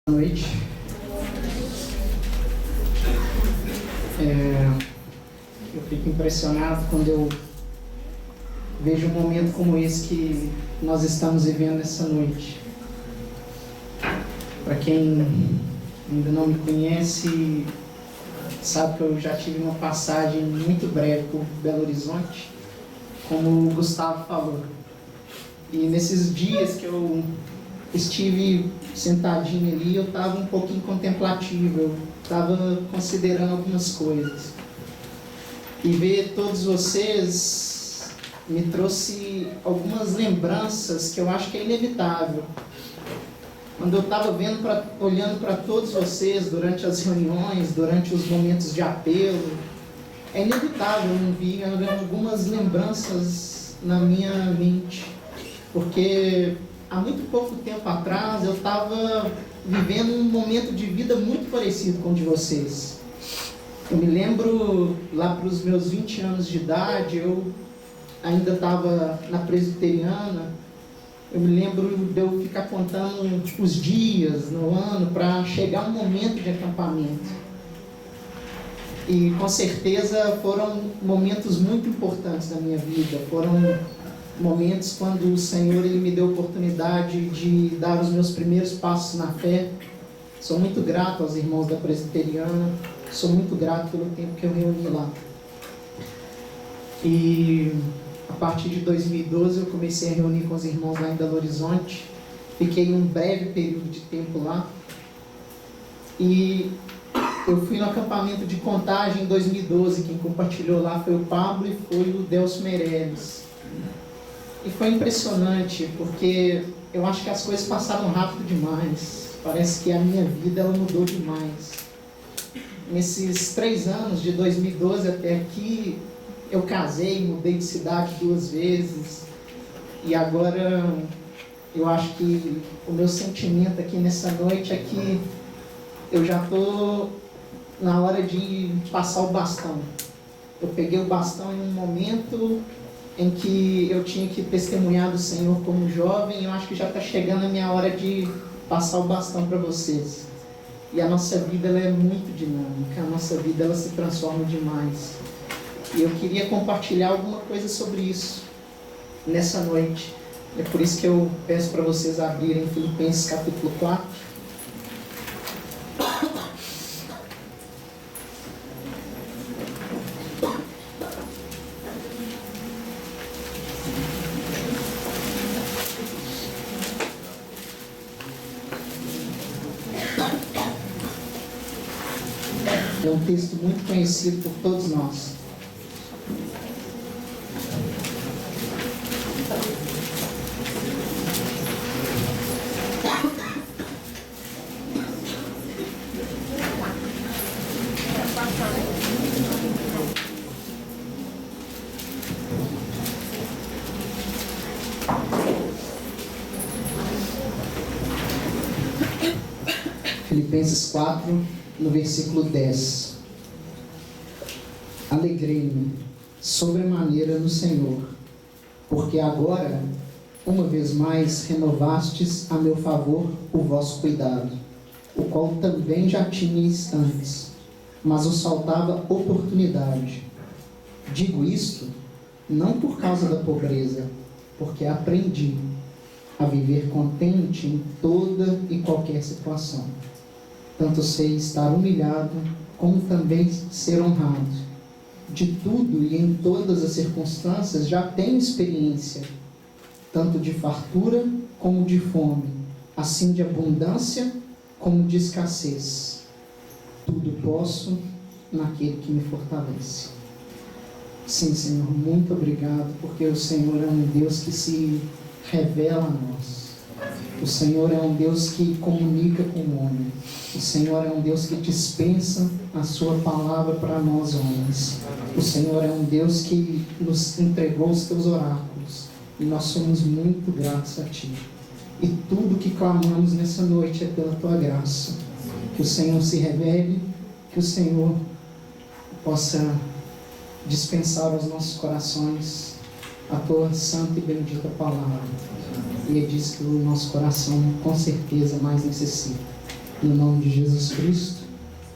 Boa noite. Eu fico impressionado quando eu vejo um momento como esse que nós estamos vivendo essa noite. Para quem ainda não me conhece, sabe que eu já tive uma passagem muito breve por Belo Horizonte, como o Gustavo falou. E nesses dias que eu estive sentadinho ali, eu estava um pouquinho contemplativo, eu estava considerando algumas coisas. E ver todos vocês me trouxe algumas lembranças que eu acho que é inevitável. Quando eu estava olhando para todos vocês durante as reuniões, durante os momentos de apelo, é inevitável não vir algumas lembranças na minha mente, porque há muito pouco tempo atrás eu estava vivendo um momento de vida muito parecido com o de vocês. Eu me lembro, lá para os meus 20 anos de idade, eu ainda estava na presbiteriana. Eu me lembro de eu ficar contando os dias no ano para chegar um momento de acampamento. E com certeza foram momentos muito importantes da minha vida. Foram momentos quando o Senhor ele me deu a oportunidade de dar os meus primeiros passos na fé. Sou muito grato aos irmãos da presbiteriana. Sou muito grato pelo tempo que eu reuni lá. E a partir de 2012 eu comecei a reunir com os irmãos lá em Belo Horizonte. Fiquei um breve período de tempo lá. E eu fui no acampamento de Contagem em 2012. Quem compartilhou lá foi o Pablo e foi o Delcio Meirelles. E foi impressionante, porque eu acho que as coisas passaram rápido demais. Parece que a minha vida ela mudou demais. Nesses 3 anos, de 2012 até aqui, eu casei, mudei de cidade 2 vezes. E agora, eu acho que o meu sentimento aqui nessa noite é que eu já estou na hora de passar o bastão. Eu peguei o bastão em um momento em que eu tinha que testemunhar do Senhor como jovem, e eu acho que já está chegando a minha hora de passar o bastão para vocês. E a nossa vida ela é muito dinâmica, a nossa vida ela se transforma demais. E eu queria compartilhar alguma coisa sobre isso nessa noite. É por isso que eu peço para vocês abrirem Filipenses capítulo 4. É um texto muito conhecido por todos nós. Filipenses 4, no versículo 10. Alegrei-me sobremaneira no Senhor, porque agora, uma vez mais, renovastes a meu favor o vosso cuidado, o qual também já tinhais antes, mas os faltava oportunidade. Digo isto, não por causa da pobreza, porque aprendi a viver contente em toda e qualquer situação. Tanto sei estar humilhado, como também ser honrado. De tudo e em todas as circunstâncias já tenho experiência, tanto de fartura como de fome, assim de abundância como de escassez. Tudo posso naquele que me fortalece. Sim, Senhor, muito obrigado, porque o Senhor é um Deus que se revela a nós. O Senhor é um Deus que comunica com o homem. O Senhor é um Deus que dispensa a sua palavra para nós homens. O Senhor é um Deus que nos entregou os teus oráculos. E nós somos muito gratos a Ti. E tudo que clamamos nessa noite é pela Tua graça. Que o Senhor se revele, que o Senhor possa dispensar aos nossos corações a Tua santa e bendita palavra. E é disso que o nosso coração com certeza mais necessita. No nome de Jesus Cristo,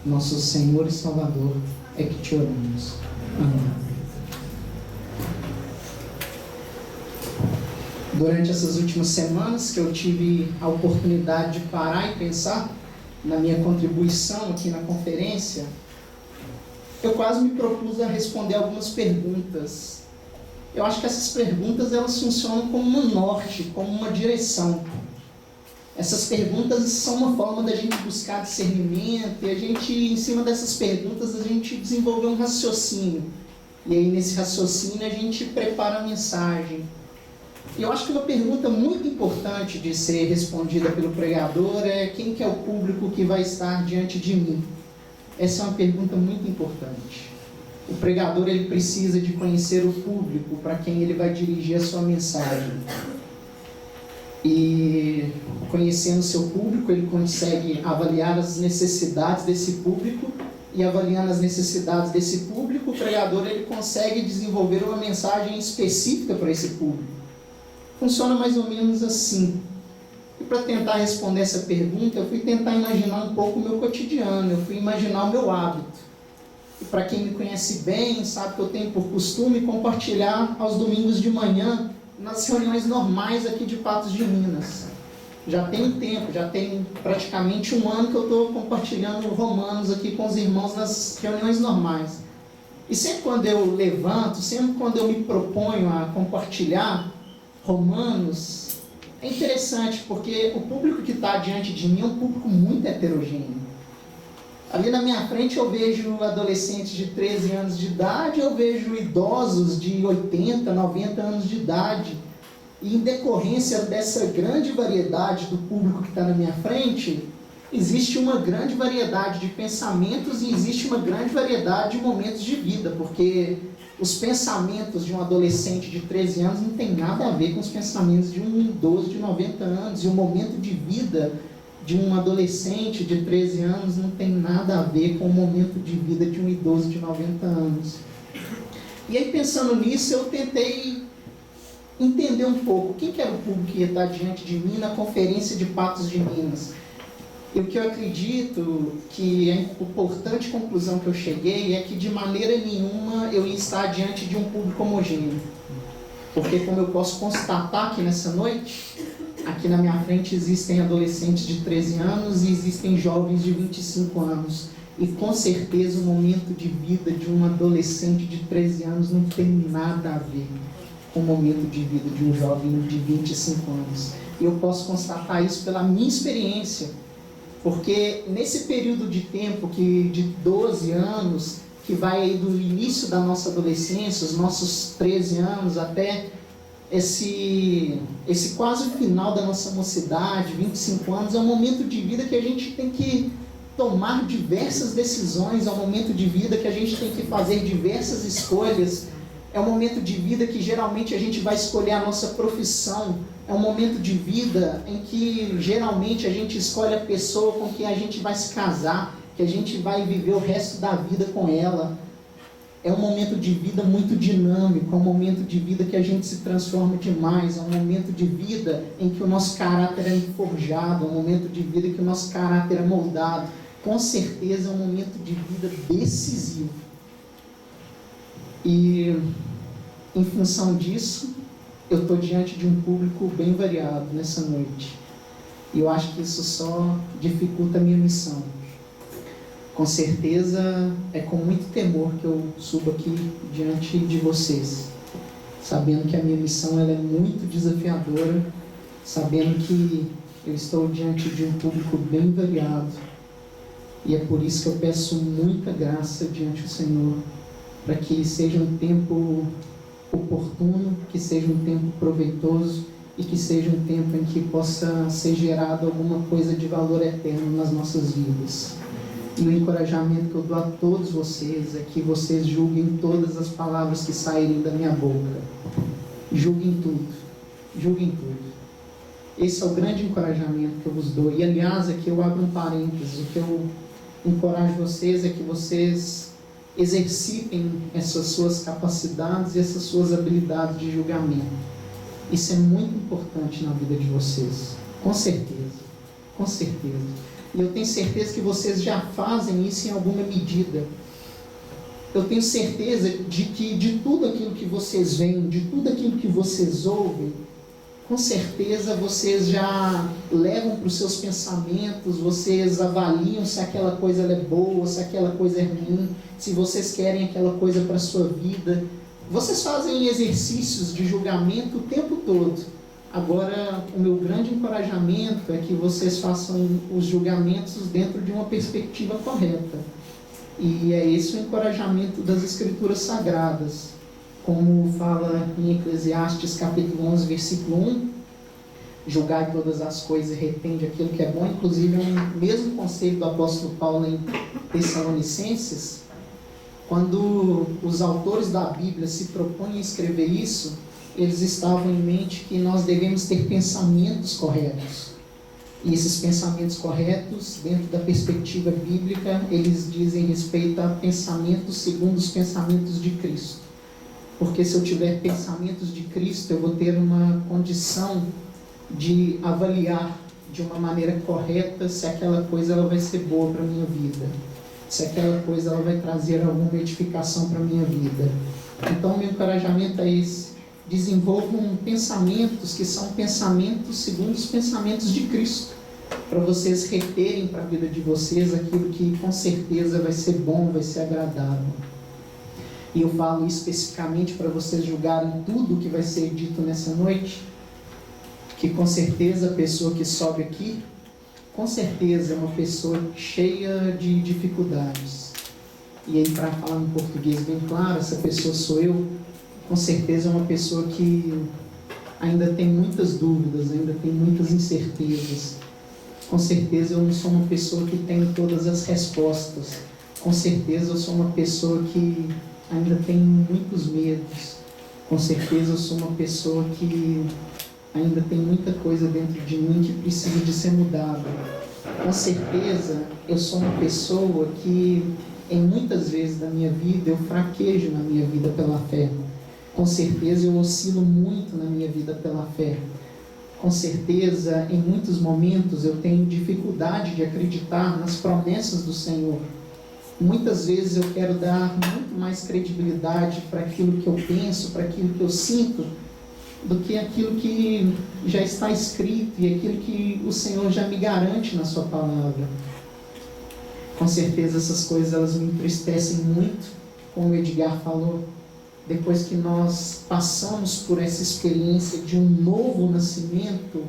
nosso Senhor e Salvador, é que te oramos. Amém. Durante essas últimas semanas que eu tive a oportunidade de parar e pensar na minha contribuição aqui na conferência, eu quase me propus a responder algumas perguntas. Eu acho que essas perguntas elas funcionam como um norte, como uma direção. Essas perguntas são uma forma da gente buscar discernimento e a gente, em cima dessas perguntas, a gente desenvolver um raciocínio. E aí, nesse raciocínio, a gente prepara a mensagem. E eu acho que uma pergunta muito importante de ser respondida pelo pregador é: quem que é o público que vai estar diante de mim? Essa é uma pergunta muito importante. O pregador ele precisa de conhecer o público para quem ele vai dirigir a sua mensagem. E conhecendo o seu público, ele consegue avaliar as necessidades desse público, e avaliando as necessidades desse público, o pregador ele consegue desenvolver uma mensagem específica para esse público. Funciona mais ou menos assim. E para tentar responder essa pergunta, eu fui tentar imaginar um pouco o meu cotidiano, eu fui imaginar o meu hábito. E para quem me conhece bem, sabe que eu tenho por costume compartilhar aos domingos de manhã, nas reuniões normais aqui de Patos de Minas. Já tem tempo, já tem praticamente 1 ano que eu estou compartilhando Romanos aqui com os irmãos nas reuniões normais. E sempre quando eu levanto, sempre quando eu me proponho a compartilhar Romanos, é interessante porque o público que está diante de mim é um público muito heterogêneo. Ali na minha frente eu vejo adolescentes de 13 anos de idade, eu vejo idosos de 80, 90 anos de idade. E em decorrência dessa grande variedade do público que está na minha frente, existe uma grande variedade de pensamentos e existe uma grande variedade de momentos de vida, porque os pensamentos de um adolescente de 13 anos não tem nada a ver com os pensamentos de um idoso de 90 anos, e o momento de vida de um adolescente de 13 anos não tem nada a ver com o momento de vida de um idoso de 90 anos. E aí, pensando nisso, eu tentei entender um pouco quem que era o público que ia estar diante de mim na conferência de Patos de Minas. E o que eu acredito que é a importante conclusão que eu cheguei é que de maneira nenhuma eu ia estar diante de um público homogêneo. Porque, como eu posso constatar aqui nessa noite, aqui na minha frente existem adolescentes de 13 anos e existem jovens de 25 anos. E com certeza o momento de vida de um adolescente de 13 anos não tem nada a ver com o momento de vida de um jovem de 25 anos. E eu posso constatar isso pela minha experiência. Porque nesse período de tempo de 12 anos, que vai aí do início da nossa adolescência, os nossos 13 anos, até esse quase final da nossa mocidade, 25 anos, é um momento de vida que a gente tem que tomar diversas decisões, é um momento de vida que a gente tem que fazer diversas escolhas, é um momento de vida que geralmente a gente vai escolher a nossa profissão, é um momento de vida em que geralmente a gente escolhe a pessoa com quem a gente vai se casar, que a gente vai viver o resto da vida com ela. É um momento de vida muito dinâmico, é um momento de vida que a gente se transforma demais, é um momento de vida em que o nosso caráter é forjado, é um momento de vida em que o nosso caráter é moldado. Com certeza é um momento de vida decisivo. E, em função disso, eu estou diante de um público bem variado nessa noite. E eu acho que isso só dificulta a minha missão. Com certeza é com muito temor que eu subo aqui diante de vocês, sabendo que a minha missão ela é muito desafiadora, sabendo que eu estou diante de um público bem variado. E é por isso que eu peço muita graça diante do Senhor, para que seja um tempo oportuno, que seja um tempo proveitoso e que seja um tempo em que possa ser gerado alguma coisa de valor eterno nas nossas vidas. E o encorajamento que eu dou a todos vocês é que vocês julguem todas as palavras que saírem da minha boca. Julguem tudo. Julguem tudo. Esse é o grande encorajamento que eu vos dou. E, aliás, aqui eu abro um parênteses. O que eu encorajo vocês é que vocês exercitem essas suas capacidades e essas suas habilidades de julgamento. Isso é muito importante na vida de vocês. Com certeza. Com certeza. E eu tenho certeza que vocês já fazem isso em alguma medida. Eu tenho certeza de que de tudo aquilo que vocês veem, de tudo aquilo que vocês ouvem, com certeza vocês já levam para os seus pensamentos, vocês avaliam se aquela coisa é boa, se aquela coisa é ruim, se vocês querem aquela coisa para a sua vida. Vocês fazem exercícios de julgamento o tempo todo. Agora, o meu grande encorajamento é que vocês façam os julgamentos dentro de uma perspectiva correta. E é esse o encorajamento das Escrituras Sagradas. Como fala em Eclesiastes capítulo 11, versículo 1, julgai todas as coisas e retende aquilo que é bom. Inclusive, é o mesmo conselho do apóstolo Paulo em Tessalonicenses. Quando os autores da Bíblia se propõem a escrever isso, eles estavam em mente que nós devemos ter pensamentos corretos. E esses pensamentos corretos, dentro da perspectiva bíblica, eles dizem respeito a pensamentos segundo os pensamentos de Cristo. Porque se eu tiver pensamentos de Cristo, eu vou ter uma condição de avaliar de uma maneira correta se aquela coisa ela vai ser boa para a minha vida. Se aquela coisa ela vai trazer alguma edificação para a minha vida. Então, meu encorajamento é esse. Desenvolvam pensamentos que são pensamentos segundo os pensamentos de Cristo, para vocês reterem para a vida de vocês aquilo que com certeza vai ser bom, vai ser agradável. E eu falo especificamente para vocês julgarem tudo o que vai ser dito nessa noite, que com certeza a pessoa que sobe aqui, com certeza é uma pessoa cheia de dificuldades. E aí, para falar em português bem claro, essa pessoa sou eu. Com certeza é uma pessoa que ainda tem muitas dúvidas, ainda tem muitas incertezas. Com certeza eu não sou uma pessoa que tem todas as respostas. Com certeza eu sou uma pessoa que ainda tem muitos medos. Com certeza eu sou uma pessoa que ainda tem muita coisa dentro de mim que precisa de ser mudada. Com certeza eu sou uma pessoa que em muitas vezes da minha vida eu fraquejo na minha vida pela fé. Com certeza eu oscilo muito na minha vida pela fé. Com certeza, em muitos momentos eu tenho dificuldade de acreditar nas promessas do Senhor. Muitas vezes eu quero dar muito mais credibilidade para aquilo que eu penso, para aquilo que eu sinto, do que aquilo que já está escrito e aquilo que o Senhor já me garante na sua palavra. Com certeza essas coisas elas me entristecem muito, como o Edgar falou. Depois que nós passamos por essa experiência de um novo nascimento,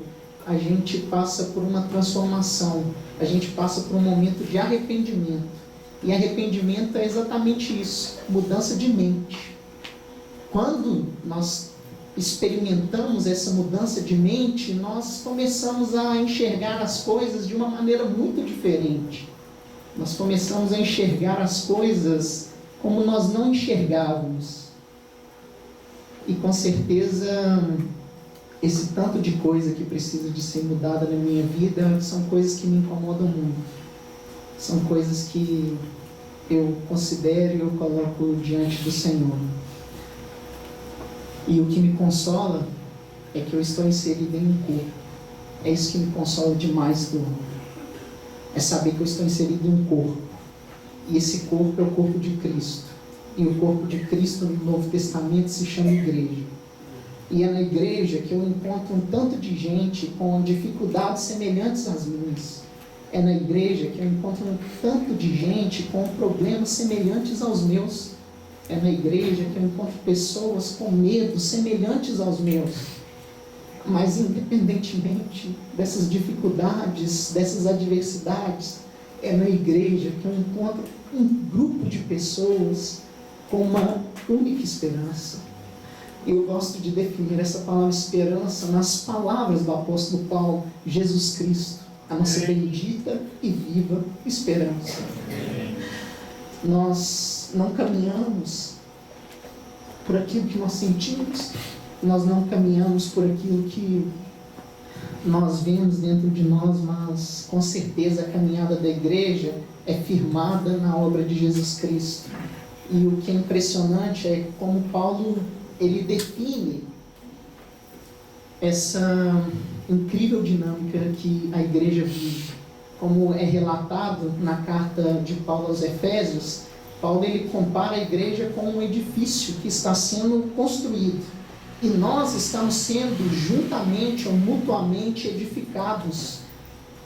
a gente passa por uma transformação, a gente passa por um momento de arrependimento. E arrependimento é exatamente isso, mudança de mente. Quando nós experimentamos essa mudança de mente, nós começamos a enxergar as coisas de uma maneira muito diferente. Nós começamos a enxergar as coisas como nós não enxergávamos. E com certeza, esse tanto de coisa que precisa de ser mudada na minha vida são coisas que me incomodam muito. São coisas que eu considero e eu coloco diante do Senhor. E o que me consola é que eu estou inserido em um corpo. É isso que me consola demais, Senhor. É saber que eu estou inserido em um corpo. E esse corpo é o corpo de Cristo. E o corpo de Cristo no Novo Testamento se chama igreja. E é na igreja que eu encontro um tanto de gente com dificuldades semelhantes às minhas. É na igreja que eu encontro um tanto de gente com problemas semelhantes aos meus. É na igreja que eu encontro pessoas com medos semelhantes aos meus. Mas independentemente dessas dificuldades, dessas adversidades, é na igreja que eu encontro um grupo de pessoas com uma única esperança. Eu gosto de definir essa palavra esperança nas palavras do apóstolo Paulo: Jesus Cristo, a nossa bendita e viva esperança. Nós não caminhamos por aquilo que nós sentimos, nós não caminhamos por aquilo que nós vemos dentro de nós, mas com certeza a caminhada da igreja é firmada na obra de Jesus Cristo. E o que é impressionante é como Paulo ele define essa incrível dinâmica que a igreja vive. como é relatado na carta de Paulo aos Efésios, Paulo ele compara a igreja com um edifício que está sendo construído. E nós estamos sendo juntamente ou mutuamente edificados.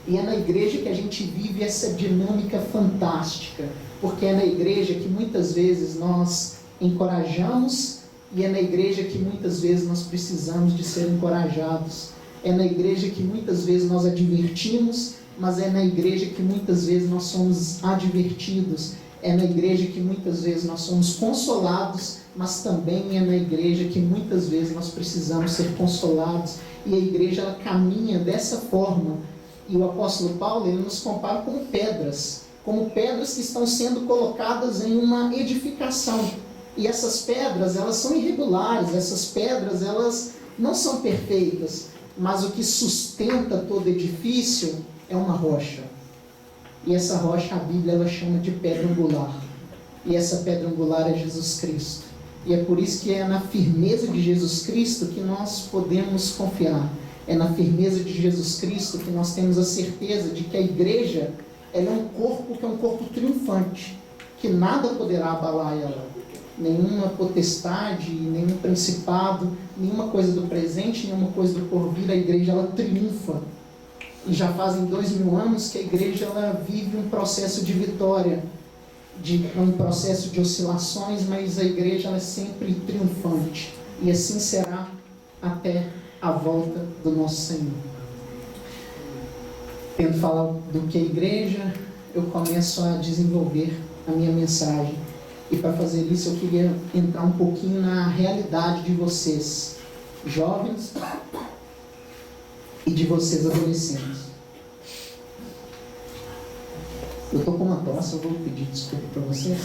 E é na igreja que a gente vive essa dinâmica fantástica. Porque é na igreja que muitas vezes nós encorajamos e é na igreja que muitas vezes nós precisamos de ser encorajados. É na igreja que muitas vezes nós advertimos, mas é na igreja que muitas vezes nós somos advertidos. É na igreja que muitas vezes nós somos consolados, mas também é na igreja que muitas vezes nós precisamos ser consolados. E a igreja ela caminha dessa forma. E o apóstolo Paulo ele nos compara como pedras que estão sendo colocadas em uma edificação. E essas pedras elas são irregulares, essas pedras elas não são perfeitas, mas o que sustenta todo edifício é uma rocha. E essa rocha a Bíblia ela chama de pedra angular. E essa pedra angular é Jesus Cristo. E é por isso que é na firmeza de Jesus Cristo que nós podemos confiar. É na firmeza de Jesus Cristo que nós temos a certeza de que a igreja ela é um corpo que é um corpo triunfante, que nada poderá abalar ela. Nenhuma potestade, nenhum principado, nenhuma coisa do presente, nenhuma coisa do porvir, a igreja ela triunfa. E já fazem 2000 anos que a igreja ela vive um processo de vitória, um processo de oscilações, mas a igreja ela é sempre triunfante. E assim será até a volta do nosso Senhor. Tendo falado do que é igreja, eu começo a desenvolver a minha mensagem. E para fazer isso eu queria entrar um pouquinho na realidade de vocês, jovens, e de vocês, adolescentes. Eu estou com uma tosse, eu vou pedir desculpa para vocês.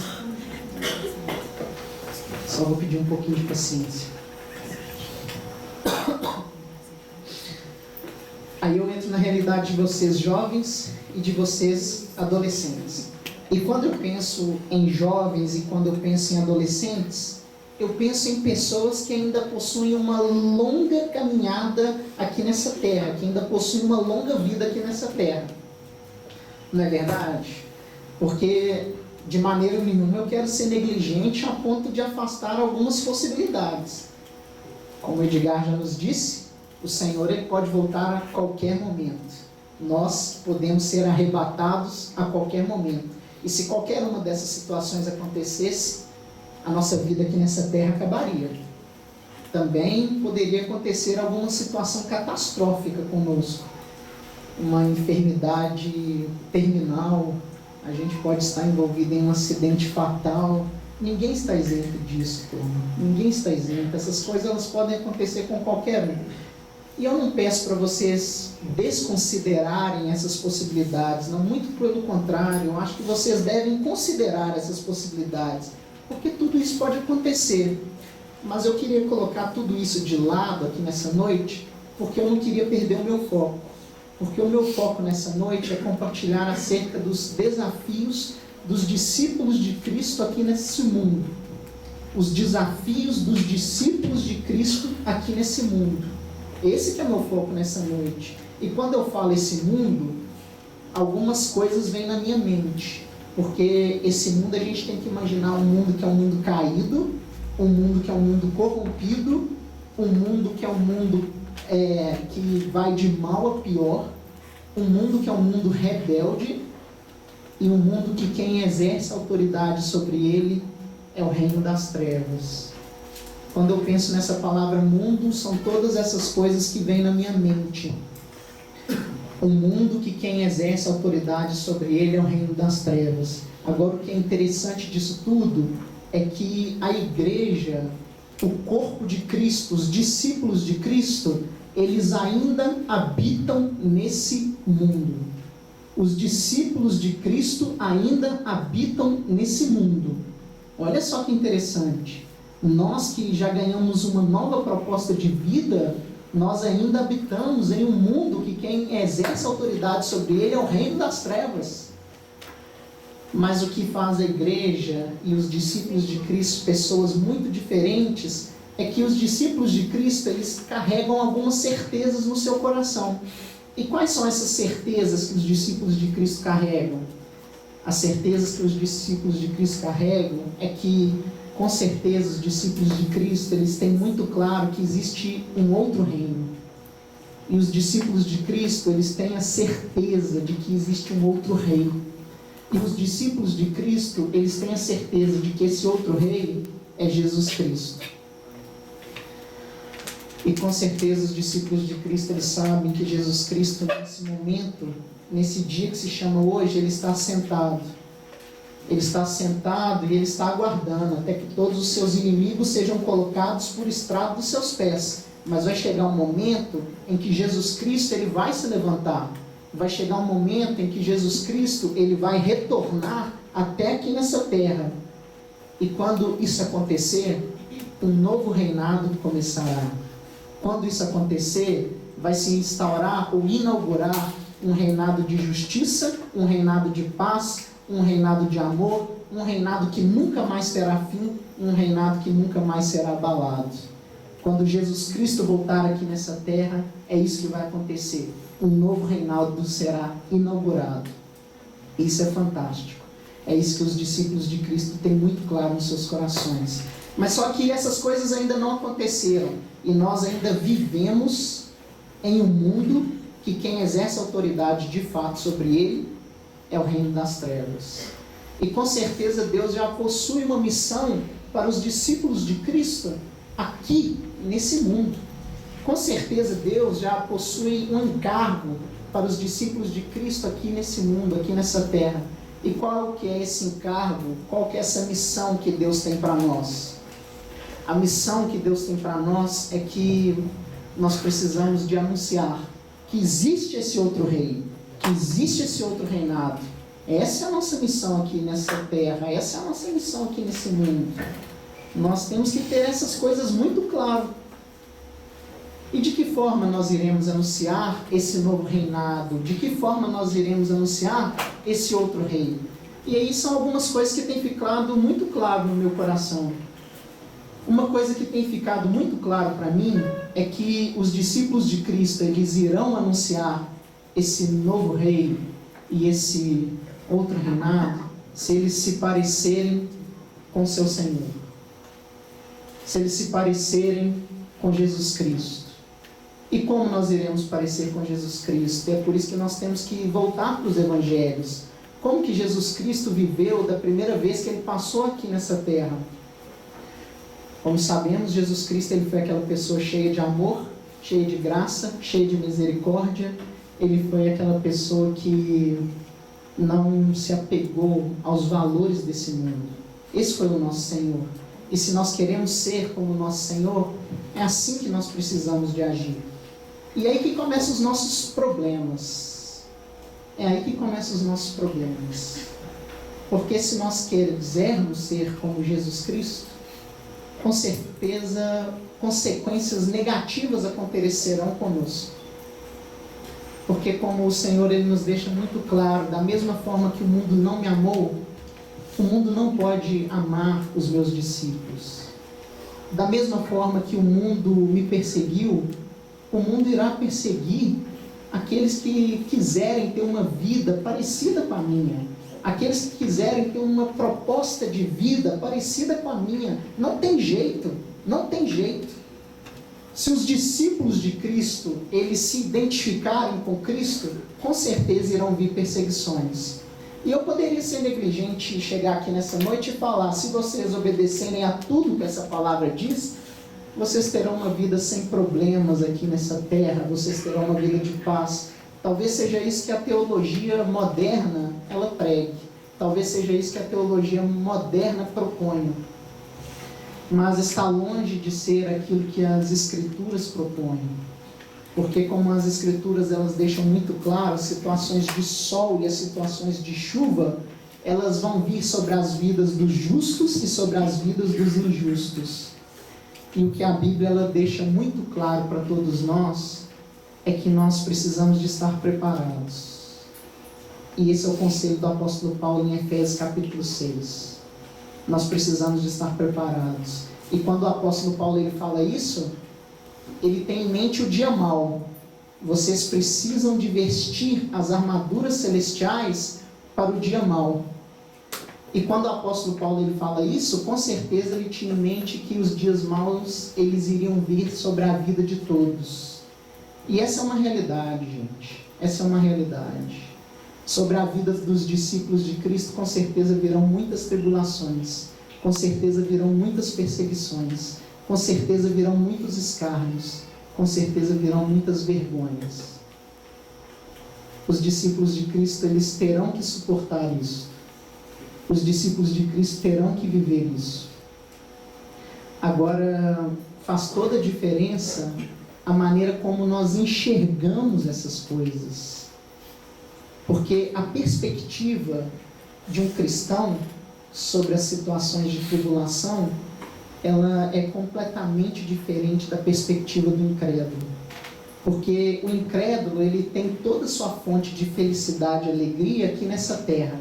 Só vou pedir um pouquinho de paciência. Aí eu entro na realidade de vocês, jovens, e de vocês, adolescentes. E quando eu penso em jovens e quando eu penso em adolescentes, eu penso em pessoas que ainda possuem uma longa caminhada aqui nessa terra, que ainda possuem uma longa vida aqui nessa terra. Não é verdade? Porque de maneira nenhuma eu quero ser negligente a ponto de afastar algumas possibilidades. Como o Edgar já nos disse, o Senhor ele pode voltar a qualquer momento. Nós podemos ser arrebatados a qualquer momento. E se qualquer uma dessas situações acontecesse, a nossa vida aqui nessa terra acabaria. Também poderia acontecer alguma situação catastrófica conosco. Uma enfermidade terminal, a gente pode estar envolvido em um acidente fatal. Ninguém está isento disso, turma. Ninguém está isento. Essas coisas elas podem acontecer com qualquer um. E eu não peço para vocês desconsiderarem essas possibilidades, não, muito pelo contrário, eu acho que vocês devem considerar essas possibilidades, porque tudo isso pode acontecer. Mas eu queria colocar tudo isso de lado aqui nessa noite, porque eu não queria perder o meu foco. Porque o meu foco nessa noite é compartilhar acerca dos desafios dos discípulos de Cristo aqui nesse mundo. Os desafios dos discípulos de Cristo aqui nesse mundo. Esse que é o meu foco nessa noite. E quando eu falo esse mundo, algumas coisas vêm na minha mente. Porque esse mundo a gente tem que imaginar um mundo que é um mundo caído, um mundo que é um mundo corrompido, um mundo que é um mundo que vai de mal a pior, um mundo que é um mundo rebelde, e um mundo que quem exerce autoridade sobre ele é o reino das trevas. Quando eu penso nessa palavra mundo, são todas essas coisas que vêm na minha mente. Um mundo que quem exerce autoridade sobre ele é o reino das trevas. Agora, o que é interessante disso tudo é que a igreja, o corpo de Cristo, os discípulos de Cristo, eles ainda habitam nesse mundo. Os discípulos de Cristo ainda habitam nesse mundo. Olha só que interessante. Nós que já ganhamos uma nova proposta de vida, nós ainda habitamos em um mundo que quem exerce autoridade sobre ele é o reino das trevas. Mas o que faz a igreja e os discípulos de Cristo pessoas muito diferentes é que os discípulos de Cristo eles carregam algumas certezas no seu coração. E quais são essas certezas que os discípulos de Cristo carregam? As certezas que os discípulos de Cristo carregam é que, com certeza, os discípulos de Cristo, eles têm muito claro que existe um outro reino. E os discípulos de Cristo, eles têm a certeza de que existe um outro rei. E os discípulos de Cristo, eles têm a certeza de que esse outro rei é Jesus Cristo. E com certeza os discípulos de Cristo, eles sabem que Jesus Cristo, nesse momento, nesse dia que se chama hoje, Ele está sentado. Ele está sentado e Ele está aguardando até que todos os seus inimigos sejam colocados por estrado dos seus pés. Mas vai chegar um momento em que Jesus Cristo, Ele vai se levantar. Vai chegar um momento em que Jesus Cristo, Ele vai retornar até aqui nessa terra. E quando isso acontecer, um novo reinado começará. Quando isso acontecer, vai se instaurar ou inaugurar um reinado de justiça, um reinado de paz, um reinado de amor, um reinado que nunca mais terá fim, um reinado que nunca mais será abalado. Quando Jesus Cristo voltar aqui nessa terra, é isso que vai acontecer. Um novo reinado será inaugurado. Isso é fantástico. É isso que os discípulos de Cristo têm muito claro nos seus corações. Mas só que essas coisas ainda não aconteceram. E nós ainda vivemos em um mundo que quem exerce autoridade de fato sobre ele é o reino das trevas. E com certeza Deus já possui uma missão para os discípulos de Cristo aqui nesse mundo. Com certeza Deus já possui um encargo para os discípulos de Cristo aqui nesse mundo, aqui nessa terra. E qual que é esse encargo? Qual que é essa missão que Deus tem para nós? A missão que Deus tem para nós é que nós precisamos de anunciar que existe esse outro rei, que existe esse outro reinado. Essa é a nossa missão aqui nessa terra, essa é a nossa missão aqui nesse mundo. Nós temos que ter essas coisas muito claras. E de que forma nós iremos anunciar esse novo reinado? De que forma nós iremos anunciar esse outro rei? E aí são algumas coisas que têm ficado muito claro no meu coração. Uma coisa que tem ficado muito claro para mim é que os discípulos de Cristo, eles irão anunciar esse novo rei e esse outro reinado se eles se parecerem com seu Senhor. Se eles se parecerem com Jesus Cristo. E como nós iremos parecer com Jesus Cristo? É por isso que nós temos que voltar para os evangelhos. Como que Jesus Cristo viveu da primeira vez que Ele passou aqui nessa terra? Como sabemos, Jesus Cristo, Ele foi aquela pessoa cheia de amor, cheia de graça, cheia de misericórdia. Ele foi aquela pessoa que não se apegou aos valores desse mundo. Esse foi o nosso Senhor. E se nós queremos ser como o nosso Senhor, é assim que nós precisamos de agir. E é aí que começam os nossos problemas. É aí que começam os nossos problemas. Porque se nós quisermos ser como Jesus Cristo, com certeza consequências negativas acontecerão conosco. Porque como o Senhor Ele nos deixa muito claro, da mesma forma que o mundo não me amou, o mundo não pode amar os meus discípulos. Da mesma forma que o mundo me perseguiu, o mundo irá perseguir aqueles que quiserem ter uma vida parecida com a minha. Aqueles que quiserem ter uma proposta de vida parecida com a minha. Não tem jeito, não tem jeito. Se os discípulos de Cristo, eles se identificarem com Cristo, com certeza irão vir perseguições. E eu poderia ser negligente e chegar aqui nessa noite e falar, se vocês obedecerem a tudo que essa palavra diz, vocês terão uma vida sem problemas aqui nessa terra, vocês terão uma vida de paz. Talvez seja isso que a teologia moderna ela pregue. Talvez seja isso que a teologia moderna proponha. Mas está longe de ser aquilo que as Escrituras propõem. Porque como as Escrituras elas deixam muito claro, as situações de sol e as situações de chuva, elas vão vir sobre as vidas dos justos e sobre as vidas dos injustos. E o que a Bíblia ela deixa muito claro para todos nós é que nós precisamos de estar preparados. E esse é o conselho do apóstolo Paulo em Efésios capítulo 6. Nós precisamos de estar preparados. E quando o apóstolo Paulo ele fala isso, ele tem em mente o dia mau. vocês precisam de vestir as armaduras celestiais para o dia mau. E quando o apóstolo Paulo ele fala isso, com certeza ele tinha em mente que os dias maus eles iriam vir sobre a vida de todos. E essa é uma realidade, gente. Essa é uma realidade. Sobre a vida dos discípulos de Cristo, com certeza virão muitas tribulações. Com certeza virão muitas perseguições. Com certeza virão muitos escárnios. Com certeza virão muitas vergonhas. Os discípulos de Cristo, eles terão que suportar isso. Os discípulos de Cristo terão que viver isso. Agora, faz toda a diferença a maneira como nós enxergamos essas coisas. Porque a perspectiva de um cristão sobre as situações de tribulação, ela é completamente diferente da perspectiva do incrédulo. Porque o incrédulo, ele tem toda a sua fonte de felicidade e alegria aqui nessa terra.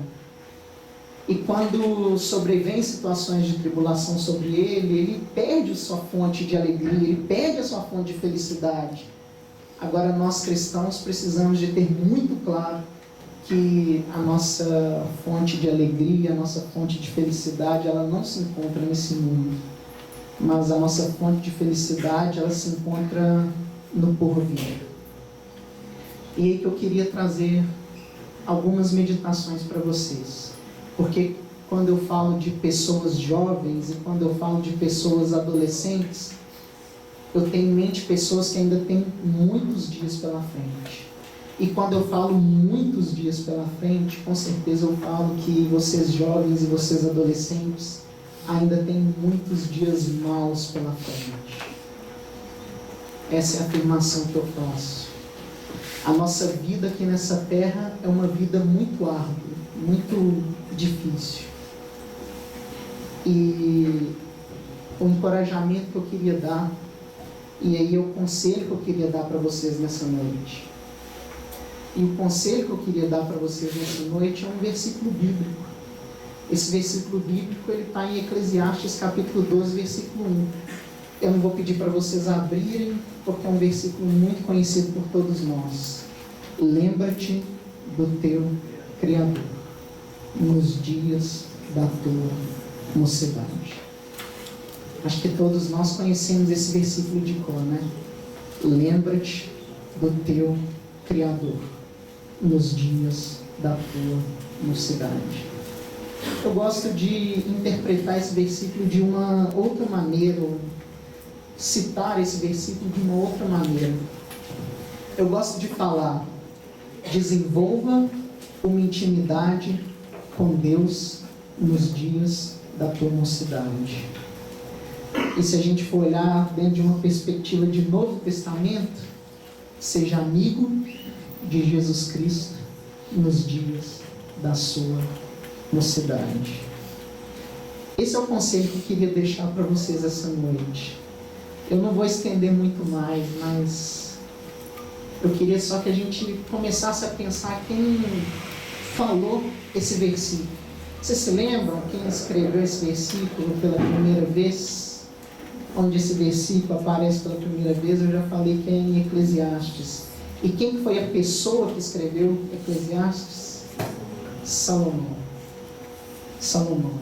E quando sobrevêm situações de tribulação sobre ele perde a sua fonte de alegria, ele perde a sua fonte de felicidade. Agora, nós cristãos precisamos de ter muito claro que a nossa fonte de alegria, a nossa fonte de felicidade, ela não se encontra nesse mundo. Mas a nossa fonte de felicidade, ela se encontra no porvir. E aí que eu queria trazer algumas meditações para vocês. Porque quando eu falo de pessoas jovens e quando eu falo de pessoas adolescentes, eu tenho em mente pessoas que ainda têm muitos dias pela frente. E quando eu falo muitos dias pela frente, com certeza eu falo que vocês jovens e vocês adolescentes ainda têm muitos dias maus pela frente. Essa é a afirmação que eu faço. A nossa vida aqui nessa terra é uma vida muito árdua, muito difícil. E o encorajamento que eu queria dar, e aí o conselho que eu queria dar para vocês nessa noite. E o conselho que eu queria dar para vocês nessa noite é um versículo bíblico. Esse versículo bíblico ele está em Eclesiastes capítulo 12, versículo 1. Eu não vou pedir para vocês abrirem, porque é um versículo muito conhecido por todos nós. Lembra-te do teu Criador nos dias da tua mocidade. Acho que todos nós conhecemos esse versículo de cor, né? Lembra-te do teu Criador nos dias da tua mocidade. Eu gosto de interpretar esse versículo de uma outra maneira, ou citar esse versículo de uma outra maneira. Eu gosto de falar: desenvolva uma intimidade com Deus nos dias da tua mocidade. E se a gente for olhar dentro de uma perspectiva de Novo Testamento, seja amigo de Jesus Cristo nos dias da sua mocidade. Esse é o conselho que eu queria deixar para vocês essa noite. Eu não vou estender muito mais, mas eu queria só que a gente começasse a pensar quem falou esse versículo. Vocês se lembram quem escreveu esse versículo pela primeira vez? Onde esse versículo aparece pela primeira vez, eu já falei que é em Eclesiastes. E quem foi a pessoa que escreveu Eclesiastes? Salomão. Salomão.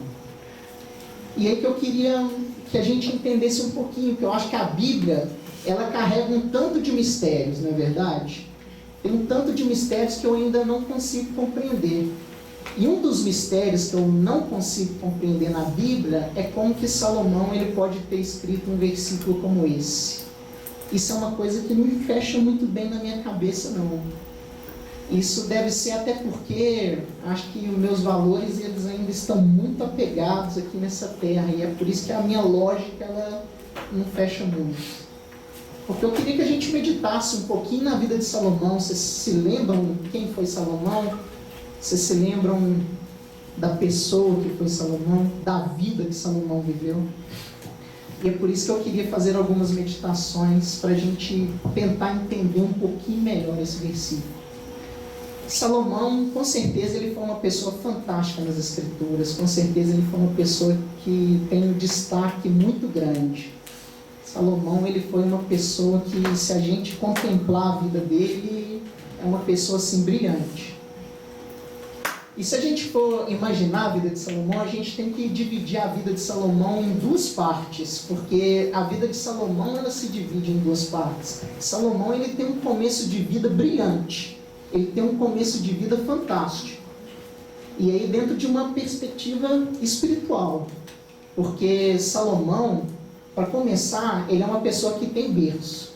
E aí que eu queria que a gente entendesse um pouquinho, que eu acho que a Bíblia, ela carrega um tanto de mistérios, não é verdade? Tem um tanto de mistérios que eu ainda não consigo compreender. E um dos mistérios que eu não consigo compreender na Bíblia é como que Salomão ele pode ter escrito um versículo como esse. Isso é uma coisa que não me fecha muito bem na minha cabeça, não. Isso deve ser até porque acho que os meus valores eles ainda estão muito apegados aqui nessa terra, e é por isso que a minha lógica ela não fecha muito. Porque eu queria que a gente meditasse um pouquinho na vida de Salomão. Vocês se lembram quem foi Salomão? Vocês se lembram da pessoa que foi Salomão, da vida que Salomão viveu? E é por isso que eu queria fazer algumas meditações para a gente tentar entender um pouquinho melhor esse versículo. Salomão, com certeza, ele foi uma pessoa fantástica nas Escrituras. Com certeza, ele foi uma pessoa que tem um destaque muito grande. Salomão, ele foi uma pessoa que, se a gente contemplar a vida dele, é uma pessoa assim brilhante. E se a gente for imaginar a vida de Salomão, a gente tem que dividir a vida de Salomão em duas partes, porque a vida de Salomão, ela se divide em duas partes. Salomão, ele tem um começo de vida brilhante, ele tem um começo de vida fantástico. E aí dentro de uma perspectiva espiritual, porque Salomão, para começar, ele é uma pessoa que tem berço.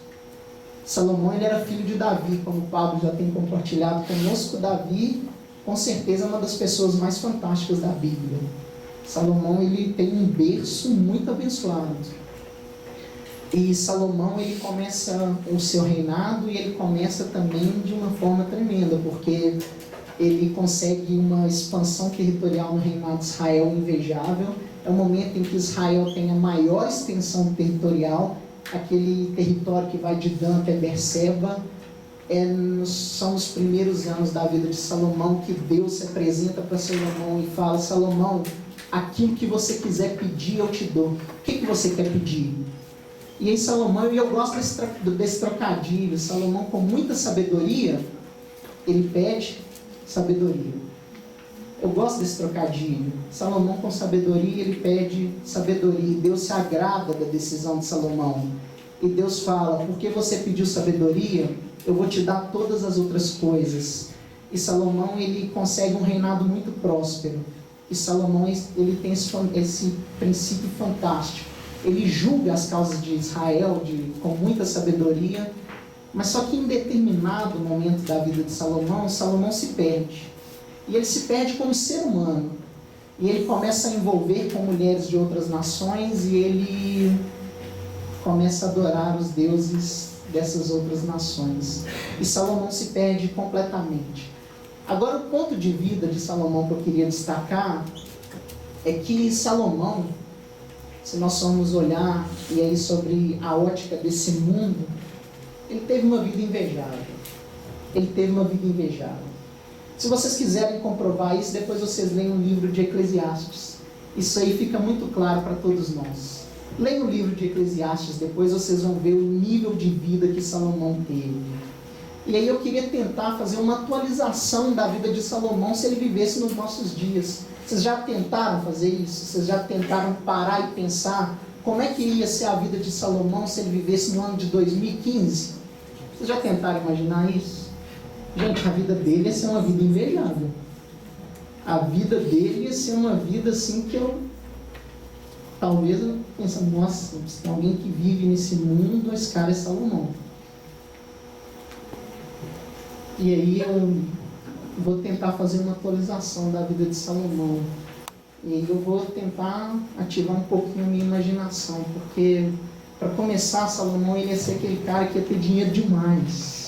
Salomão, ele era filho de Davi, como o Pablo já tem compartilhado conosco. Davi, com certeza, é uma das pessoas mais fantásticas da Bíblia. Salomão, ele tem um berço muito abençoado. E Salomão, ele começa o seu reinado, e ele começa também de uma forma tremenda, porque ele consegue uma expansão territorial no reinado de Israel invejável. É o momento em que Israel tem a maior extensão territorial, aquele território que vai de Dan até Berseba. São os primeiros anos da vida de Salomão, que Deus se apresenta para Salomão e fala: Salomão, aquilo que você quiser pedir, eu te dou. O que você quer pedir? E aí Salomão, e eu gosto desse trocadilho, Salomão, com muita sabedoria, ele pede sabedoria. Eu gosto desse trocadilho. Salomão, com sabedoria, ele pede sabedoria. E Deus se agrada da decisão de Salomão. E Deus fala: porque você pediu sabedoria, eu vou te dar todas as outras coisas. E Salomão, ele consegue um reinado muito próspero. E Salomão, ele tem esse princípio fantástico. Ele julga as causas de Israel com muita sabedoria. Mas só que em determinado momento da vida de Salomão, Salomão se perde. E ele se perde como ser humano. E ele começa a envolver com mulheres de outras nações, e ele começa a adorar os deuses dessas outras nações. E Salomão se perde completamente. Agora, o ponto de vida de Salomão que eu queria destacar é que Salomão, se nós formos olhar e aí sobre a ótica desse mundo, ele teve uma vida invejável. Ele teve uma vida invejável. Se vocês quiserem comprovar isso, depois vocês leem o livro de Eclesiastes. Isso aí fica muito claro para todos nós. Leiam o livro de Eclesiastes, depois vocês vão ver o nível de vida que Salomão teve. E aí eu queria tentar fazer uma atualização da vida de Salomão se ele vivesse nos nossos dias. Vocês já tentaram fazer isso? Vocês já tentaram parar e pensar como é que ia ser a vida de Salomão se ele vivesse no ano de 2015? Vocês já tentaram imaginar isso? Gente, a vida dele ia ser uma vida invejável. A vida dele ia ser uma vida assim que talvez eu pense: nossa, se tem alguém que vive nesse mundo, esse cara é Salomão. E aí eu vou tentar fazer uma atualização da vida de Salomão. E aí eu vou tentar ativar um pouquinho a minha imaginação, porque, para começar, Salomão, ele ia ser aquele cara que ia ter dinheiro demais.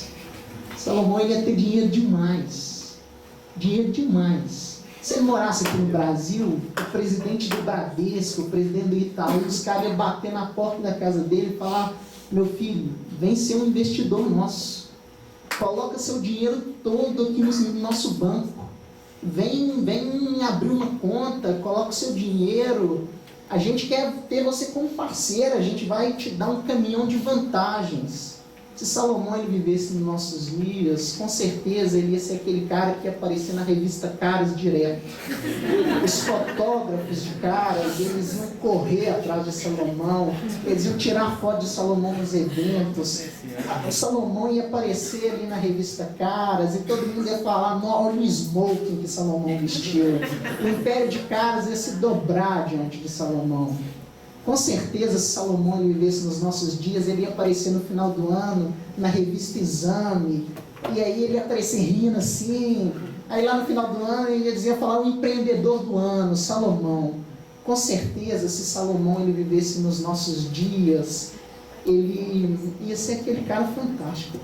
Salomão, ele ia ter dinheiro demais. Dinheiro demais. Se ele morasse aqui no Brasil, o presidente do Bradesco, o presidente do Itaú, os caras iam bater na porta da casa dele e falar: meu filho, vem ser um investidor nosso. Coloca seu dinheiro todo aqui no nosso banco. Vem abrir uma conta, coloca o seu dinheiro. A gente quer ter você como parceiro, a gente vai te dar um caminhão de vantagens. Se Salomão ele vivesse nos nossos dias, com certeza ele ia ser aquele cara que ia aparecer na revista Caras direto. Os fotógrafos de Caras, eles iam correr atrás de Salomão, eles iam tirar foto de Salomão nos eventos. O Salomão ia aparecer ali na revista Caras e todo mundo ia falar: olha o smoking que Salomão vestiu. O império de Caras ia se dobrar diante de Salomão. Com certeza, se Salomão vivesse nos nossos dias, ele ia aparecer no final do ano, na revista Exame, e aí ele ia aparecer rindo assim, aí lá no final do ano ele ia falar: o empreendedor do ano, Salomão. Com certeza, se Salomão ele vivesse nos nossos dias, ele ia ser aquele cara fantástico.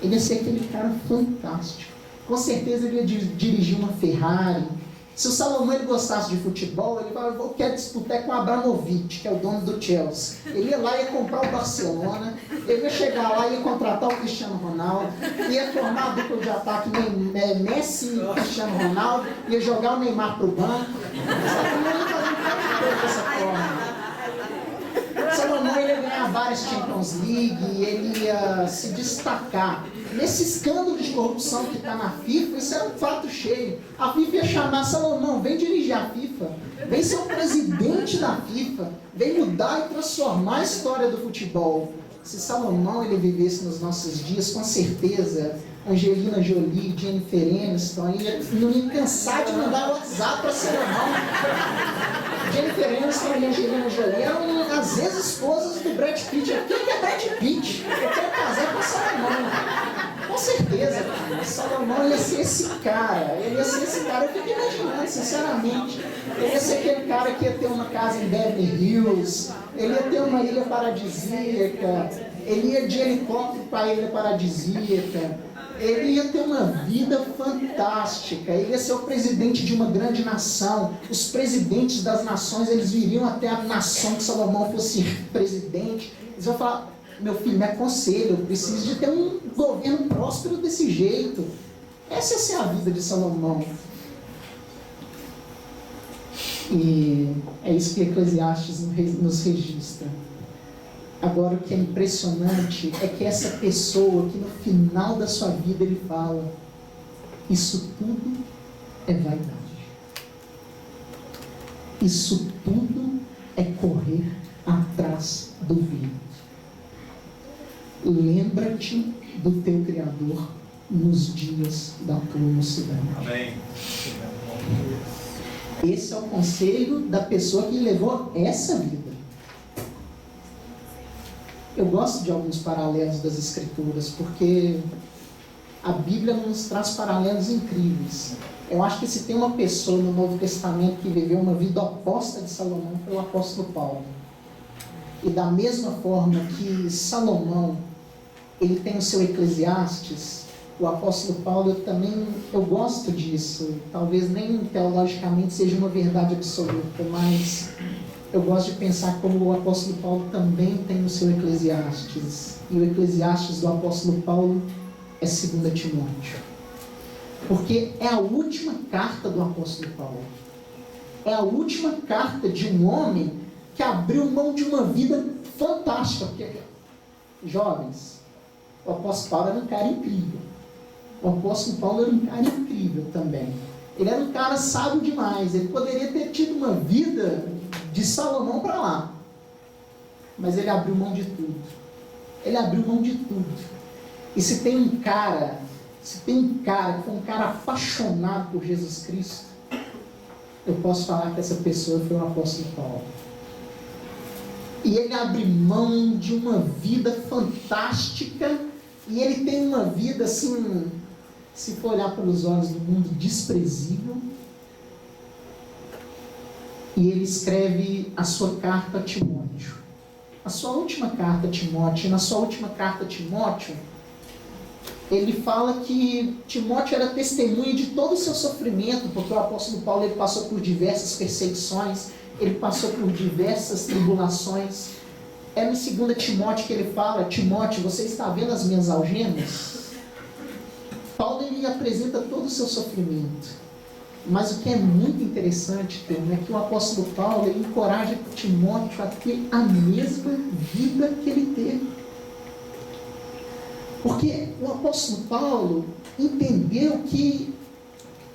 Ele ia ser aquele cara fantástico. Com certeza ele ia dirigir uma Ferrari. Se o Salomão ele gostasse de futebol, ele falava: eu quero disputar com o Abramovich, que é o dono do Chelsea. Ele ia lá e ia comprar o Barcelona, ele ia chegar lá e ia contratar o Cristiano Ronaldo, ia formar a dupla de ataque Messi e Cristiano Ronaldo, ia jogar o Neymar pro banco. Salomão ia fazer um dessa forma. Salomão ele ia ganhar ganhar várias Champions League, ele ia se destacar. Nesse escândalo de corrupção que está na FIFA, isso era um fato cheio. A FIFA ia chamar Salomão, vem dirigir a FIFA, vem ser o presidente da FIFA, vem mudar e transformar a história do futebol. Se Salomão ele vivesse nos nossos dias, com certeza, Angelina Jolie, Jennifer Aniston, não ia cansar de mandar WhatsApp para Salomão. Jennifer Aniston e Angelina Jolie eram as ex-esposas do Brad Pitt. Quem que é Brad Pitt? Eu quero casar com Salomão. Com certeza, cara. Salomão ia ser esse cara. Ele ia ser esse cara. Eu fico imaginando, sinceramente. Ele ia ser aquele cara que ia ter uma casa em Beverly Hills. Ele ia ter uma ilha paradisíaca. Ele ia de helicóptero para a ilha paradisíaca. Ele ia ter uma vida fantástica, ele ia ser o presidente de uma grande nação. Os presidentes das nações, eles viriam até a nação que Salomão fosse presidente. Eles vão falar, meu filho, me aconselho, eu preciso de ter um governo próspero desse jeito. Essa ia ser a vida de Salomão. E é isso que Eclesiastes nos registra. Agora, o que é impressionante é que essa pessoa, que no final da sua vida ele fala, isso tudo é vaidade. Isso tudo é correr atrás do vento. Lembra-te do teu Criador nos dias da tua mocidade. Amém. Esse é o conselho da pessoa que levou essa vida. Eu gosto de alguns paralelos das Escrituras, porque a Bíblia nos traz paralelos incríveis. Eu acho que se tem uma pessoa no Novo Testamento que viveu uma vida oposta de Salomão, foi o apóstolo Paulo. E da mesma forma que Salomão, ele tem o seu Eclesiastes, o apóstolo Paulo eu gosto disso. Talvez nem teologicamente seja uma verdade absoluta, mas eu gosto de pensar como o apóstolo Paulo também tem o seu Eclesiastes. E o Eclesiastes do apóstolo Paulo é 2 Timóteo. Porque é a última carta do apóstolo Paulo. É a última carta de um homem que abriu mão de uma vida fantástica. Porque, jovens, o apóstolo Paulo era um cara incrível. O apóstolo Paulo era um cara incrível também. Ele era um cara sábio demais. Ele poderia ter tido uma vida de Salomão para lá. Mas ele abriu mão de tudo. Ele abriu mão de tudo. E se tem um cara que foi um cara apaixonado por Jesus Cristo, eu posso falar que essa pessoa foi o apóstolo Paulo. E ele abre mão de uma vida fantástica, e ele tem uma vida assim, se for olhar pelos olhos do mundo, desprezível. E ele escreve a sua carta a Timóteo. A sua última carta a Timóteo. E na sua última carta a Timóteo, ele fala que Timóteo era testemunha de todo o seu sofrimento, porque o apóstolo Paulo ele passou por diversas perseguições, ele passou por diversas tribulações. É no 2 Timóteo que ele fala, Timóteo, você está vendo as minhas algemas? Paulo ele apresenta todo o seu sofrimento. Mas o que é muito interessante, é que o apóstolo Paulo ele encoraja Timóteo a ter a mesma vida que ele teve. Porque o apóstolo Paulo entendeu que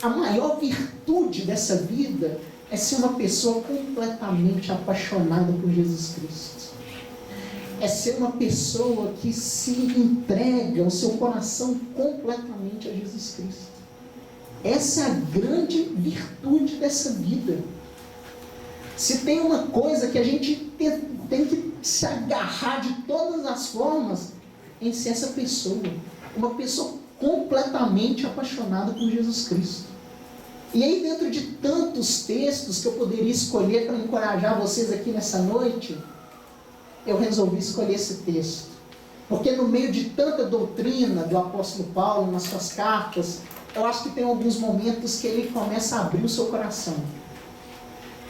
a maior virtude dessa vida é ser uma pessoa completamente apaixonada por Jesus Cristo. É ser uma pessoa que se entrega o seu coração completamente a Jesus Cristo. Essa é a grande virtude dessa vida. Se tem uma coisa que a gente tem que se agarrar de todas as formas, em ser essa pessoa. Uma pessoa completamente apaixonada por Jesus Cristo. E aí, dentro de tantos textos que eu poderia escolher para encorajar vocês aqui nessa noite, eu resolvi escolher esse texto. Porque no meio de tanta doutrina do apóstolo Paulo, nas suas cartas, eu acho que tem alguns momentos que ele começa a abrir o seu coração.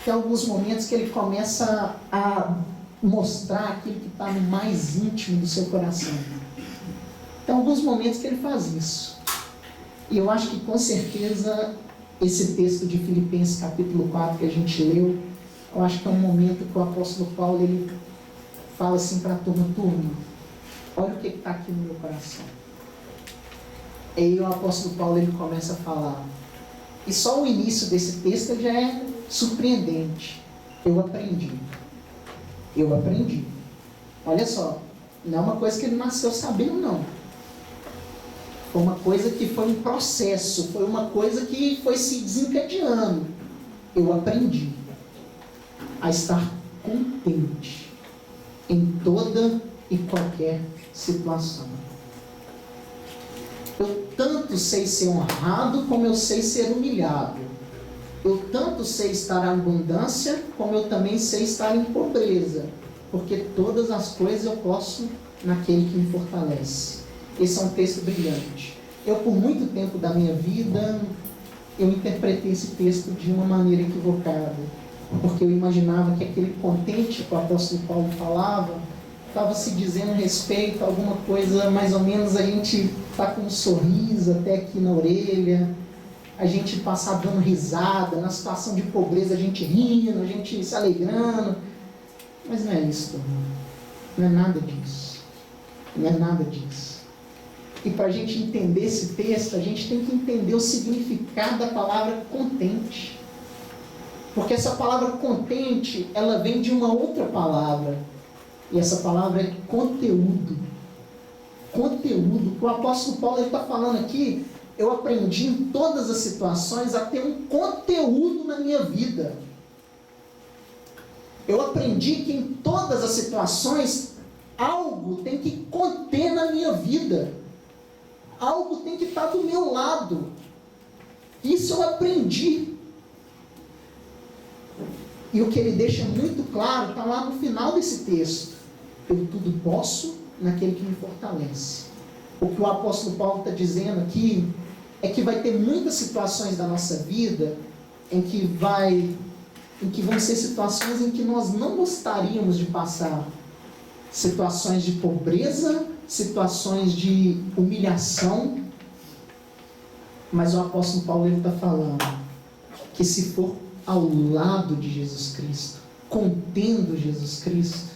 Tem alguns momentos que ele começa a mostrar aquilo que está no mais íntimo do seu coração. Tem alguns momentos que ele faz isso. E eu acho que com certeza esse texto de Filipenses capítulo 4 que a gente leu, eu acho que é um momento que o apóstolo Paulo ele fala assim para a turma, olha o que está aqui no meu coração. E aí o apóstolo Paulo ele começa a falar. E só o início desse texto já é surpreendente. Eu aprendi. Olha só, não é uma coisa que ele nasceu sabendo, não. Foi uma coisa que foi um processo, foi uma coisa que foi se desencadeando. Eu aprendi a estar contente em toda e qualquer situação. Eu tanto sei ser honrado como eu sei ser humilhado. Eu tanto sei estar em abundância como eu também sei estar em pobreza. Porque todas as coisas eu posso naquele que me fortalece. Esse é um texto brilhante. Eu, por muito tempo da minha vida, eu interpretei esse texto de uma maneira equivocada. Porque eu imaginava que aquele contente que o apóstolo Paulo falava estava se dizendo respeito a alguma coisa, mais ou menos a gente está com um sorriso até aqui na orelha, a gente passar dando risada, na situação de pobreza a gente rindo, a gente se alegrando. Mas não é isso, irmão. Não é nada disso. Não é nada disso. E para a gente entender esse texto, a gente tem que entender o significado da palavra contente. Porque essa palavra contente, ela vem de uma outra palavra. E essa palavra é conteúdo. Conteúdo. O apóstolo Paulo está falando aqui, eu aprendi em todas as situações a ter um conteúdo na minha vida. Eu aprendi que em todas as situações, algo tem que conter na minha vida. Algo tem que estar do meu lado. Isso eu aprendi. E o que ele deixa muito claro, está lá no final desse texto. Eu tudo posso naquele que me fortalece. O que o apóstolo Paulo está dizendo aqui é que vai ter muitas situações da nossa vida em que vão ser situações em que nós não gostaríamos de passar. Situações de pobreza, situações de humilhação. Mas o apóstolo Paulo está falando que se for ao lado de Jesus Cristo, contendo Jesus Cristo,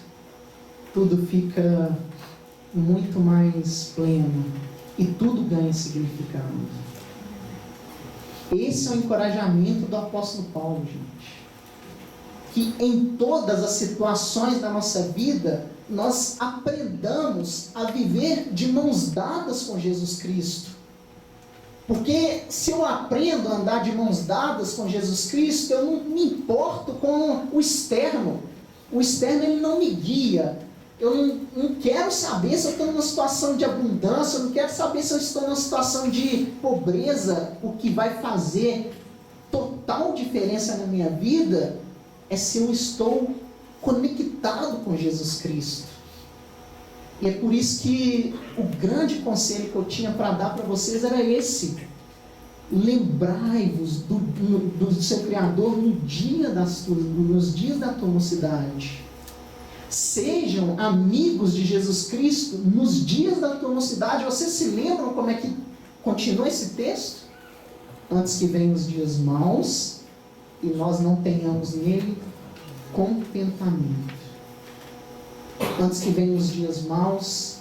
tudo fica muito mais pleno e tudo ganha significado. Esse é o encorajamento do apóstolo Paulo, gente. Que em todas as situações da nossa vida, nós aprendamos a viver de mãos dadas com Jesus Cristo. Porque se eu aprendo a andar de mãos dadas com Jesus Cristo, eu não me importo com o externo. O externo ele não me guia. Eu não quero saber se eu estou numa situação de abundância, eu não quero saber se eu estou numa situação de pobreza. O que vai fazer total diferença na minha vida é se eu estou conectado com Jesus Cristo. E é por isso que o grande conselho que eu tinha para dar para vocês era esse. Lembrai-vos do seu Criador nos dias da tua mocidade. Sejam amigos de Jesus Cristo nos dias da tua mocidade. Vocês se lembram como é que continua esse texto? Antes que venham os dias maus e nós não tenhamos nele contentamento. Antes que venham os dias maus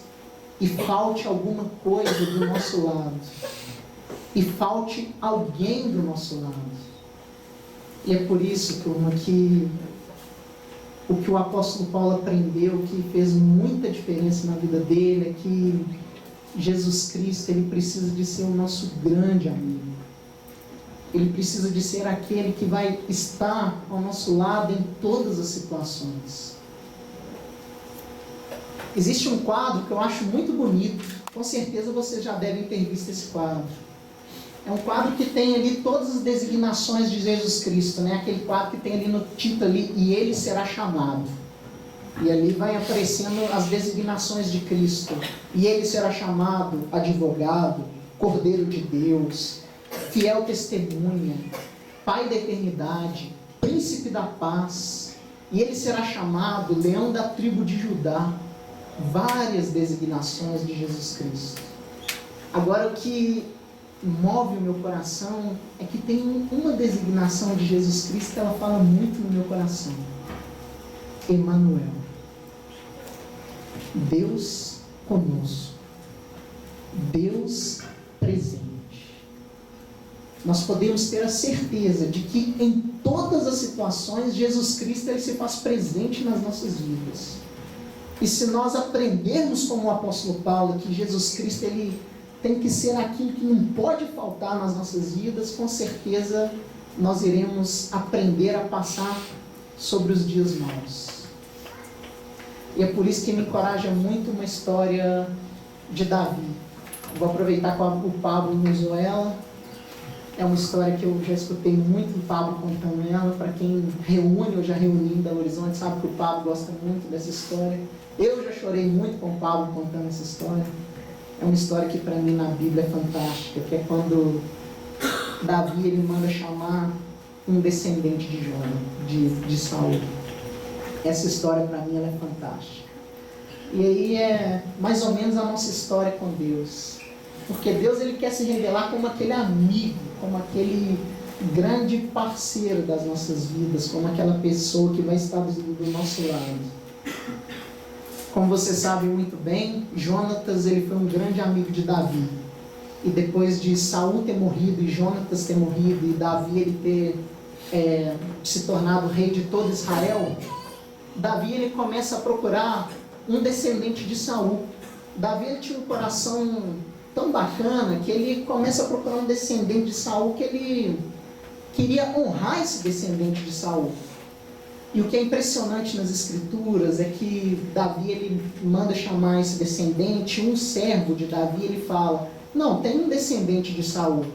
e falte alguma coisa do nosso lado. E falte alguém do nosso lado. E é por isso, turma, que o que o apóstolo Paulo aprendeu, que fez muita diferença na vida dele, é que Jesus Cristo, ele precisa de ser o nosso grande amigo. Ele precisa de ser aquele que vai estar ao nosso lado em todas as situações. Existe um quadro que eu acho muito bonito. Com certeza vocês já devem ter visto esse quadro. É um quadro que tem ali todas as designações de Jesus Cristo, né? Aquele quadro que tem ali no título ali, e ele será chamado. E ali vai aparecendo as designações de Cristo. E ele será chamado advogado, Cordeiro de Deus, fiel testemunha, Pai da eternidade, Príncipe da paz. E ele será chamado Leão da tribo de Judá. Várias designações de Jesus Cristo. Agora o que move o meu coração é que tem uma designação de Jesus Cristo que ela fala muito no meu coração. Emanuel. Deus conosco. Deus presente. Nós podemos ter a certeza de que em todas as situações, Jesus Cristo ele se faz presente nas nossas vidas. E se nós aprendermos como o apóstolo Paulo que Jesus Cristo ele tem que ser aquilo que não pode faltar nas nossas vidas, com certeza nós iremos aprender a passar sobre os dias maus. E é por isso que me encoraja muito uma história de Davi. Vou aproveitar que o Pablo me usou ela. É uma história que eu já escutei muito o Pablo contando ela. Para quem reúne, eu já reuni em Belo Horizonte, sabe que o Pablo gosta muito dessa história. Eu já chorei muito com o Pablo contando essa história. É uma história que para mim na Bíblia é fantástica, que é quando Davi ele manda chamar um descendente de Saul. Essa história para mim ela é fantástica. E aí é mais ou menos a nossa história com Deus. Porque Deus ele quer se revelar como aquele amigo, como aquele grande parceiro das nossas vidas, como aquela pessoa que vai estar do nosso lado. Como você sabe muito bem, Jonatas ele foi um grande amigo de Davi. E depois de Saul ter morrido e Jonatas ter morrido e Davi ele ter se tornado rei de todo Israel, Davi ele começa a procurar um descendente de Saul. Davi ele tinha um coração tão bacana que ele começa a procurar um descendente de Saul, que ele queria honrar esse descendente de Saul. E o que é impressionante nas escrituras é que Davi ele manda chamar esse descendente, um servo de Davi, ele fala: não, tem um descendente de Saul,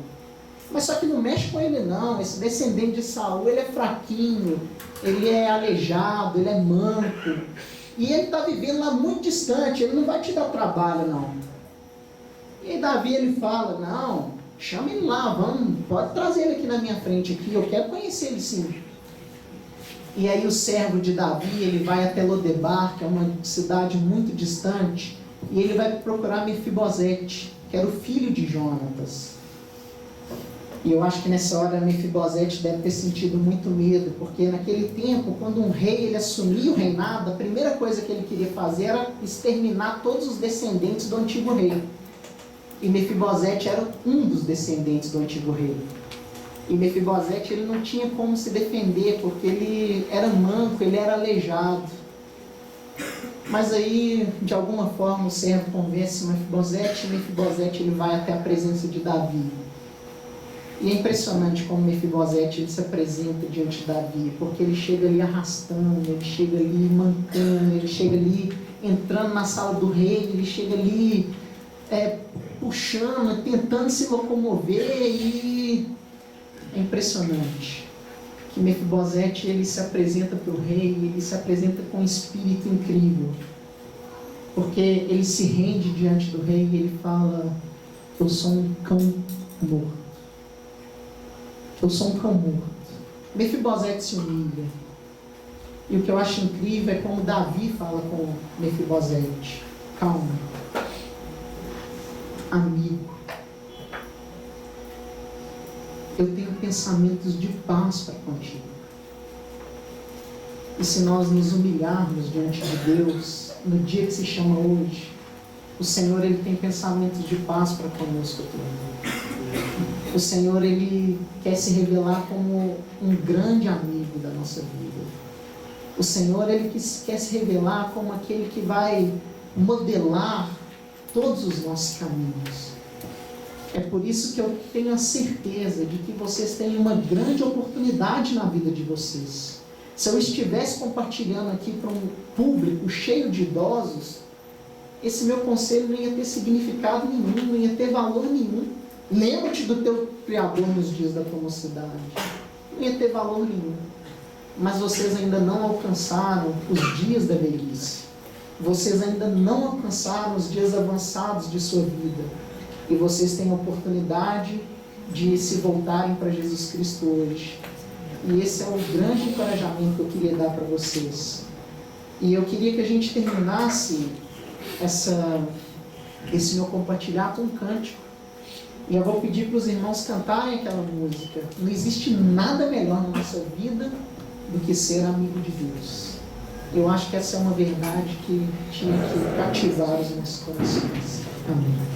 mas só que não mexe com ele não, esse descendente de Saul ele é fraquinho, ele é aleijado, ele é manco, e ele está vivendo lá muito distante, ele não vai te dar trabalho não. E aí Davi ele fala: não, chama ele lá, pode trazer ele aqui na minha frente, aqui, eu quero conhecer ele sim. E aí o servo de Davi, ele vai até Lodebar, que é uma cidade muito distante, e ele vai procurar Mefibosete, que era o filho de Jonatas. E eu acho que nessa hora Mefibosete deve ter sentido muito medo, porque naquele tempo, quando um rei ele assumia o reinado, a primeira coisa que ele queria fazer era exterminar todos os descendentes do antigo rei. E Mefibosete era um dos descendentes do antigo rei. E Mefibosete ele não tinha como se defender, porque ele era manco, ele era aleijado. Mas aí, de alguma forma, o servo convence Mefibosete, e Mefibosete ele vai até a presença de Davi. E é impressionante como Mefibosete ele se apresenta diante de Davi, porque ele chega ali arrastando, ele chega ali mancando, ele chega ali entrando na sala do rei, ele chega ali puxando, tentando se locomover, e é impressionante que Mefibosete ele se apresenta para o rei, ele se apresenta com um espírito incrível, porque ele se rende diante do rei e ele fala: eu sou um cão morto, eu sou um cão morto. Mefibosete se humilha, e o que eu acho incrível é como Davi fala com Mefibosete: calma, amigo, eu tenho pensamentos de paz para contigo. E se nós nos humilharmos diante de Deus, no dia que se chama hoje, o Senhor ele tem pensamentos de paz para conosco aqui. O Senhor ele quer se revelar como um grande amigo da nossa vida. O Senhor ele quer se revelar como aquele que vai modelar todos os nossos caminhos. É por isso que eu tenho a certeza de que vocês têm uma grande oportunidade na vida de vocês. Se eu estivesse compartilhando aqui para um público cheio de idosos, esse meu conselho não ia ter significado nenhum, não ia ter valor nenhum. Lembra-te do teu Criador nos dias da tua mocidade. Não ia ter valor nenhum. Mas vocês ainda não alcançaram os dias da velhice. Vocês ainda não alcançaram os dias avançados de sua vida. E vocês têm a oportunidade de se voltarem para Jesus Cristo hoje. E esse é o grande encorajamento que eu queria dar para vocês. E eu queria que a gente terminasse esse meu compartilhar com um cântico. Já vou pedir para os irmãos cantarem aquela música. Não existe nada melhor na nossa vida do que ser amigo de Deus. Eu acho que essa é uma verdade que tinha que cativar os nossos corações. Amém.